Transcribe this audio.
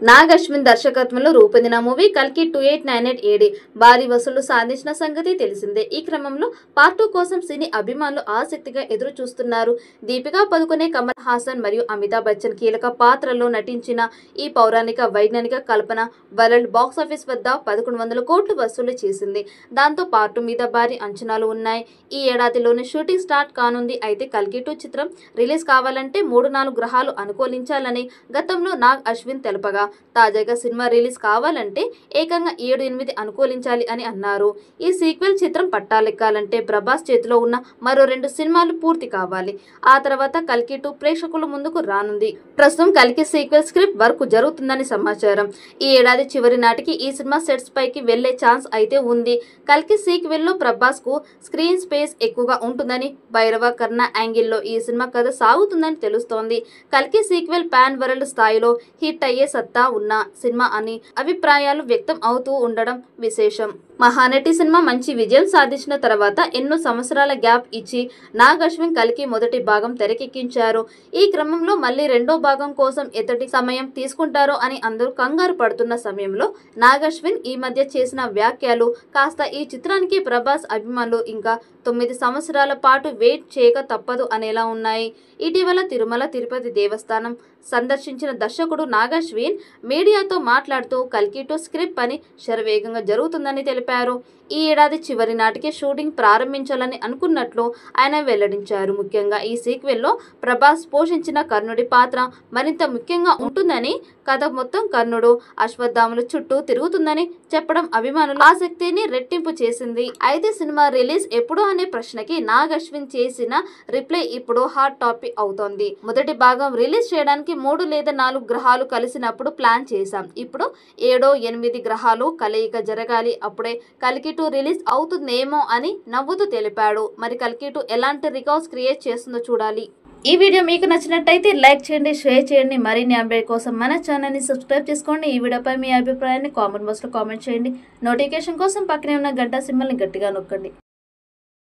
నాగ్ అశ్విన్ దర్శకత్వంలో రూపొందిన మూవీ కల్కి 2898 ఏడి భారీ వసూళ్లు సాధించిన సంగతి తెలిసిందే. ఈ క్రమంలో పార్ట్ 2 కోసం సినీ అభిమానులు ఆసక్తిగా ఎదురు చూస్తున్నారు. దీపికా పదుకొనె, కమల్ హాసన్ మరియు అమితాబ్ బచ్చన్ కీలక పాత్రల్లో నటించిన ఈ పౌరాణిక వైజ్ఞానిక కల్పన వరల్డ్ బాక్సాఫీస్ వద్ద 1100 కోట్లు వసూలు చేసింది. దాంతో పార్ట్ 2 మీద భారీ అంచనాలు ఉన్నాయి. ఈ ఏడాదిలోనే షూటింగ్ స్టార్ట్ కానుంది. అయితే కల్కి 2 చిత్రం రిలీజ్ కావాలంటే 3-4 గ్రహాలు అనుకూలించాలని గతంలో నాగ్ అశ్విన్ తెలపగా, తాజాగా సినిమా రిలీజ్ కావాలంటే ఏకంగా 7-8 అనుకూలించాలి అని అన్నారు. ఈ సీక్వెల్ చిత్రం పట్టాలెక్కాలంటే ప్రభాస్ చేతిలో ఉన్న మరో 2 సినిమాలు పూర్తి కావాలి. ఆ తర్వాత కల్కి 2 ప్రేక్షకుల ముందుకు రానుంది. ప్రస్తుతం కల్కి సీక్వెల్ స్క్రిప్ట్ వర్క్ జరుగుతుందని సమాచారం. ఈ ఏడాది చివరి నాటికి ఈ సినిమా సెట్స్ పైకి వెళ్లే ఛాన్స్ అయితే ఉంది. కల్కి సీక్వెల్ లో ప్రభాస్ కు స్క్రీన్ స్పేస్ ఎక్కువగా ఉంటుందని, భైరవ కర్ణ యాంగిల్లో ఈ సినిమా కథ సాగుతుందని తెలుస్తోంది. కల్కి సీక్వెల్ పాన్ వరల్డ్ స్థాయిలో హిట్ అయ్యే సత్తా ఉన్న సినిమా అని అభిప్రాయాలు వ్యక్తం అవుతూ ఉండడం విశేషం. మహానటి సినిమా మంచి విజయం సాధించిన తర్వాత ఎన్నో సంవత్సరాల గ్యాప్ ఇచ్చి నాగ్ అశ్విన్ కల్కి మొదటి భాగం తెరకెక్కించారు. ఈ క్రమంలో మళ్ళీ రెండో భాగం కోసం ఎంతటి సమయం తీసుకుంటారో అని అందరూ కంగారు పడుతున్న సమయంలో నాగ్ అశ్విన్ ఈ మధ్య చేసిన వ్యాఖ్యలు కాస్త ఈ చిత్రానికి ప్రభాస్ అభిమానులు ఇంకా 9 సంవత్సరాల పాటు వెయిట్ చేయక తప్పదు అనేలా ఉన్నాయి. ఇటీవల తిరుమల తిరుపతి దేవస్థానం సందర్శించిన దర్శకుడు నాగ్ అశ్విన్ మీడియాతో మాట్లాడుతూ కల్కి 2 స్క్రిప్ట్ పని శరవేగంగా జరుగుతుందని తెలిపారు. ఈ ఏడాది చివరి నాటికి షూటింగ్ ప్రారంభించాలని అనుకున్నట్లు ఆయన వెల్లడించారు. ముఖ్యంగా ఈ సీక్వెల్లో ప్రభాస్ పోషించిన కర్ణుడి పాత్ర మరింత ముఖ్యంగా ఉంటుందని, కథ మొత్తం కర్ణుడు అశ్వత్థామల చుట్టూ తిరుగుతుందని చెప్పడం అభిమానుల ఆసక్తిని రెట్టింపు చేసింది. అయితే సినిమా రిలీజ్ ఎప్పుడు అనే ప్రశ్నకి నాగ్ అశ్విన్ చేసిన రిప్లై ఇప్పుడు హాట్ టాపిక్ అవుతోంది. మొదటి భాగం రిలీజ్ చేయడానికి 3 లేదా 4 గ్రహాలు కలిసినప్పుడు ప్లాన్ చేశాం. ఇప్పుడు 7-8 గ్రహాలు కలయిక జరగాలి. అప్పుడే కల్కి 2 రిలీజ్ అవుతుందేమో అని నవ్వుతూ తెలిపాడు. మరి కల్కి 2 ఎలాంటి రికార్డ్స్ క్రియేట్ చేస్తుందో చూడాలి. ఈ వీడియో మీకు నచ్చినట్టయితే లైక్ చేయండి, షేర్ చేయండి. మరిన్ని అప్డేట్ కోసం మన ఛానల్ని సబ్స్క్రైబ్ చేసుకోండి. ఈ వీడియోపై మీ అభిప్రాయాన్ని కామెంట్ బాక్స్లో కామెంట్ చేయండి. నోటిఫికేషన్ కోసం పక్కనే ఉన్న గంట సింబల్ని గట్టిగా నొక్కండి.